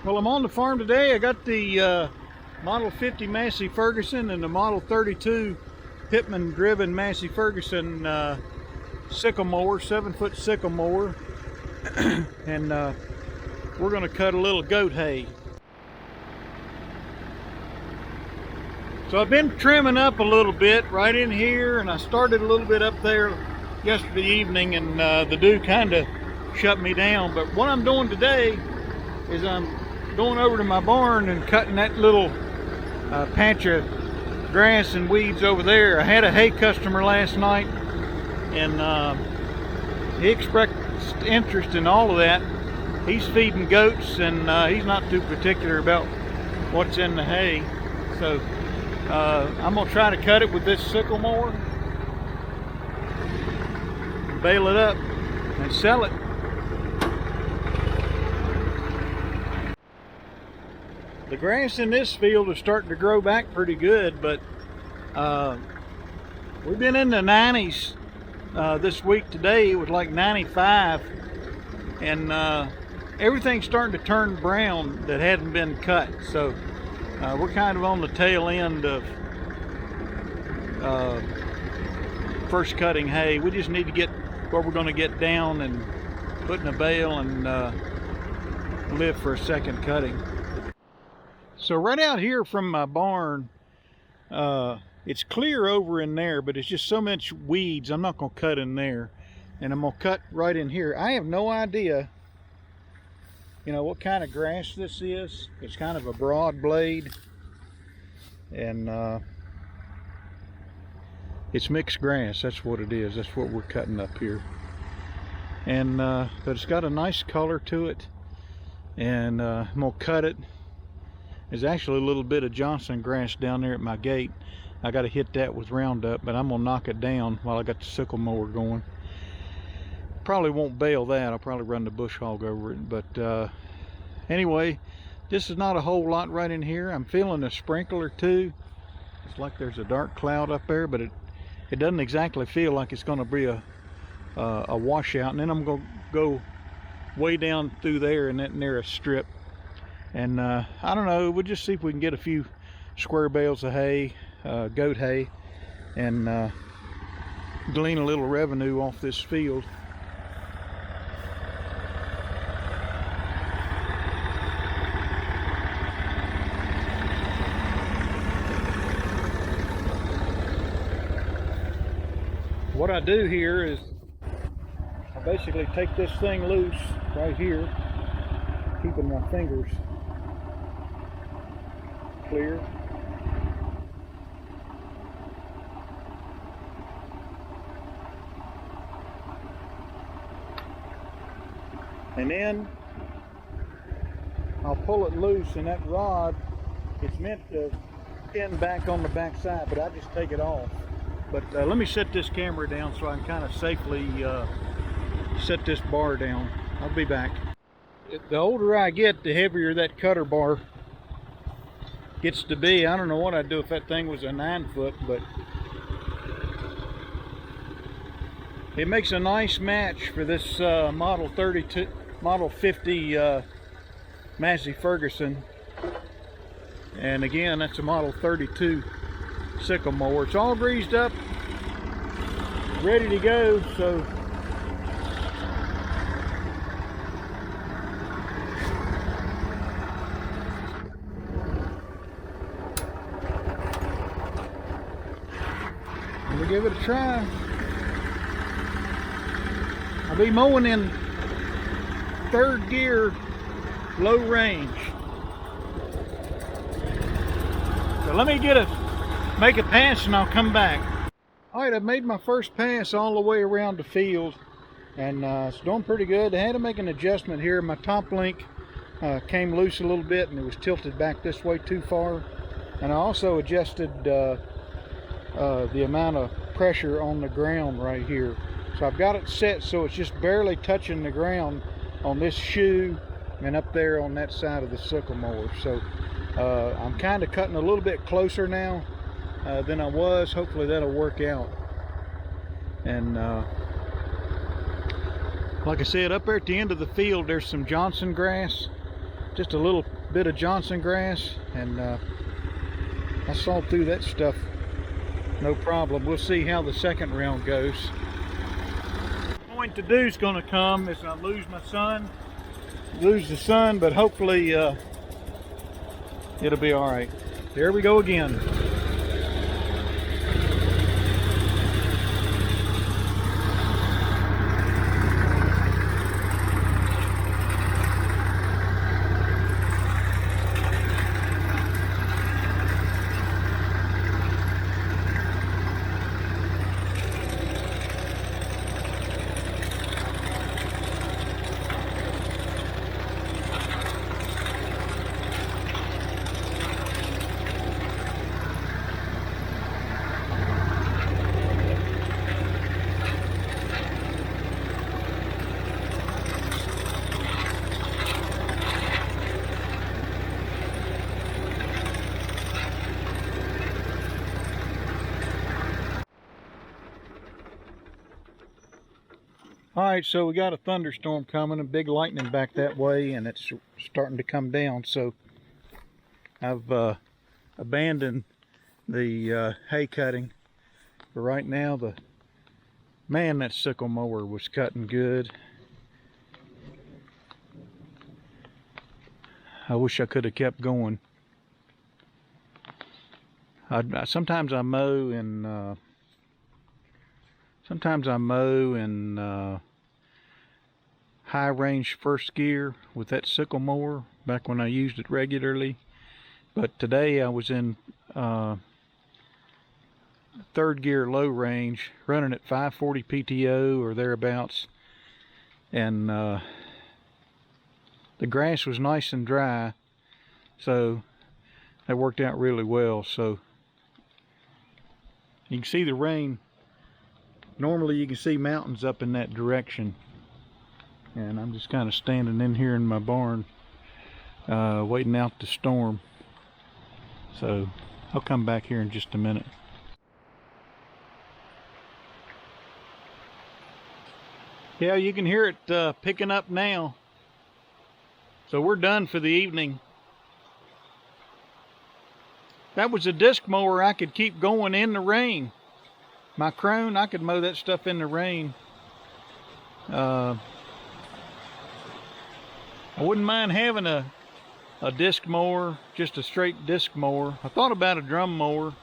Well, I'm on the farm today. I got the Model 50 Massey Ferguson and the Model 32 Pittman driven Massey Ferguson sickle mower, 7-foot sickle mower. And we're going to cut a little goat hay. So I've been trimming up a little bit right in here, and I started a little bit up there yesterday evening, and the dew kind of shut me down. But what I'm doing today is I'm going over to my barn and cutting that little patch of grass and weeds over there. I had a hay customer last night, and he expressed interest in all of that. He's feeding goats, and he's not too particular about what's in the hay. So I'm gonna try to cut it with this sickle mower, bale it up, and sell it. The grass in this field is starting to grow back pretty good, but we've been in the 90s this week. Today it was like 95, and everything's starting to turn brown that hadn't been cut. So we're kind of on the tail end of first cutting hay. We just need to get where we're going to get down and put in a bale and live for a second cutting. So right out here from my barn, it's clear over in there, but it's just so much weeds. I'm not going to cut in there, and I'm going to cut right in here. I have no idea, you know, what kind of grass this is. It's kind of a broad blade, and it's mixed grass. That's what it is. That's what we're cutting up here. And but it's got a nice color to it, and I'm going to cut it. There's actually a little bit of Johnson grass down there at my gate. I got to hit that with Roundup, but I'm going to knock it down while I got the sickle mower going. Probably won't bale that. I'll probably run the bush hog over it. But anyway, this is not a whole lot right in here. I'm feeling a sprinkler too. It's like there's a dark cloud up there, but it doesn't exactly feel like it's going to be a washout. And then I'm going to go way down through there in that nearest strip. And I don't know, we'll just see if we can get a few square bales of hay, goat hay, and glean a little revenue off this field. What I do here is I basically take this thing loose right here, keeping my fingers clear. And then I'll pull it loose, and that rod, it's meant to pin back on the back side, but I just take it off. But let me set this camera down so I can kind of safely set this bar down. I'll be back. The older I get, the heavier that cutter bar gets to be. I don't know what I'd do if that thing was a 9-foot, but it makes a nice match for this Model 50 Massey Ferguson. And again, that's a Model 32 sickle mower. It's all greased up, ready to go. So we'll give it a try. I'll be mowing in 3rd gear, low range. So let me make a pass and I'll come back. Alright, I've made my first pass all the way around the field, and it's doing pretty good. I had to make an adjustment here. My top link came loose a little bit, and it was tilted back this way too far. And I also adjusted the amount of pressure on the ground right here. So I've got it set so it's just barely touching the ground on this shoe and up there on that side of the sickle mower. So I'm kind of cutting a little bit closer now than I was. Hopefully that'll work out. And like I said, up there at the end of the field there's some Johnson grass, just a little bit of Johnson grass, and I sawed through that stuff no problem. We'll see how the second round goes. Point to do is going to come is I lose my son, lose the sun, but hopefully it'll be all right. There we go again. All right, so we got a thunderstorm coming, a big lightning back that way, and it's starting to come down. So I've abandoned the hay cutting. But right now, that sickle mower was cutting good. I wish I could have kept going. Sometimes I mow in high range first gear with that sickle mower back when I used it regularly. But today I was in third gear low range, running at 540 PTO or thereabouts, and the grass was nice and dry, so that worked out really well. So you can see the rain. Normally you can see mountains up in that direction, and I'm just kind of standing in here in my barn waiting out the storm. So I'll come back here in just a minute. Yeah, you can hear it picking up now. So we're done for the evening. That was a disc mower. I could keep going in the rain. My crone, I could mow that stuff in the rain. I wouldn't mind having a disc mower, just a straight disc mower. I thought about a drum mower.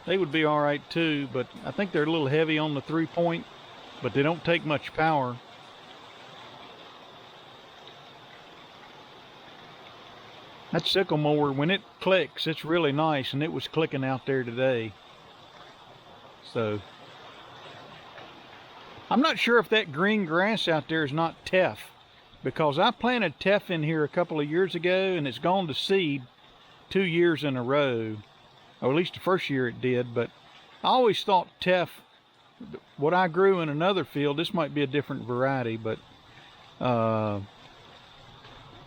They would be all right too, but I think they're a little heavy on the 3-point, but they don't take much power. That sickle mower, when it clicks, it's really nice, and it was clicking out there today. So I'm not sure if that green grass out there is not teff, because I planted teff in here a couple of years ago, and it's gone to seed 2 years in a row, or at least the first year it did. But I always thought teff, what I grew in another field, this might be a different variety, but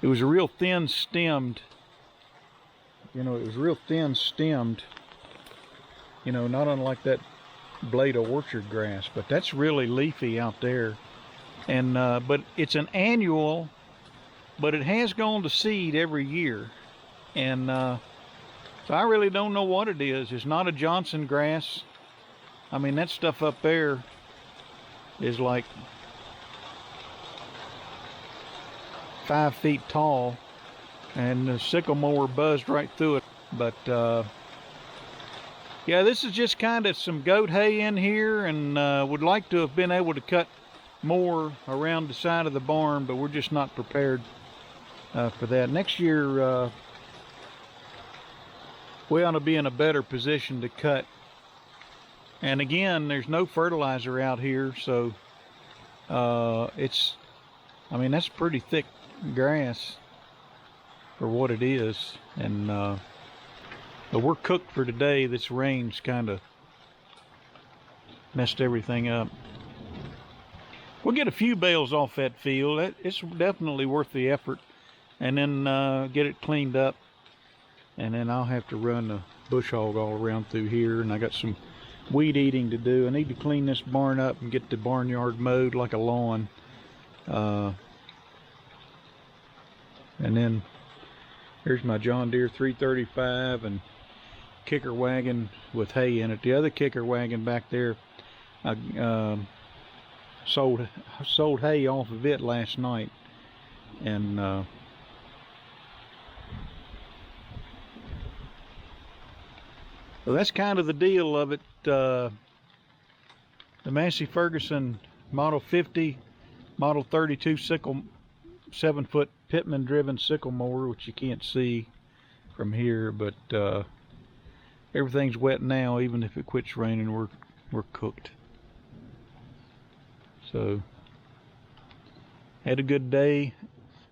it was a real thin stemmed, it was real thin stemmed, not unlike that blade of orchard grass, but that's really leafy out there. And but it's an annual, but it has gone to seed every year. And so I really don't know what it is. It's not a Johnson grass. I mean, that stuff up there is like 5 feet tall, and the sickle mower buzzed right through it. But yeah, this is just kind of some goat hay in here, and would like to have been able to cut more around the side of the barn, but we're just not prepared for that. Next year we ought to be in a better position to cut. And again, there's no fertilizer out here, so that's pretty thick grass for what it is. And but we're cooked for today. This rain's kind of messed everything up. We'll get a few bales off that field. It's definitely worth the effort. And then get it cleaned up. And then I'll have to run the bush hog all around through here. And I got some weed eating to do. I need to clean this barn up and get the barnyard mowed like a lawn. And then Here's my John Deere 335 and kicker wagon with hay in it. The other kicker wagon back there, I sold hay off of it last night, and well, that's kind of the deal of it. The Massey Ferguson Model 50, Model 32 Sickle 7-foot Pitman driven sickle mower, which you can't see from here, but everything's wet now. Even if it quits raining, we're cooked. So had a good day.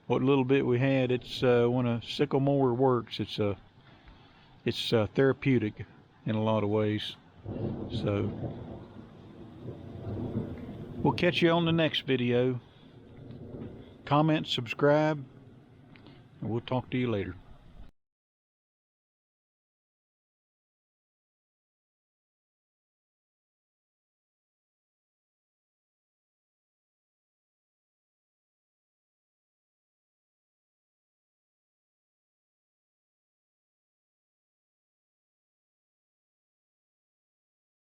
What little bit we had, it's when a sickle mower works, it's therapeutic in a lot of ways. So we'll catch you on the next video. Comment, subscribe, and we'll talk to you later.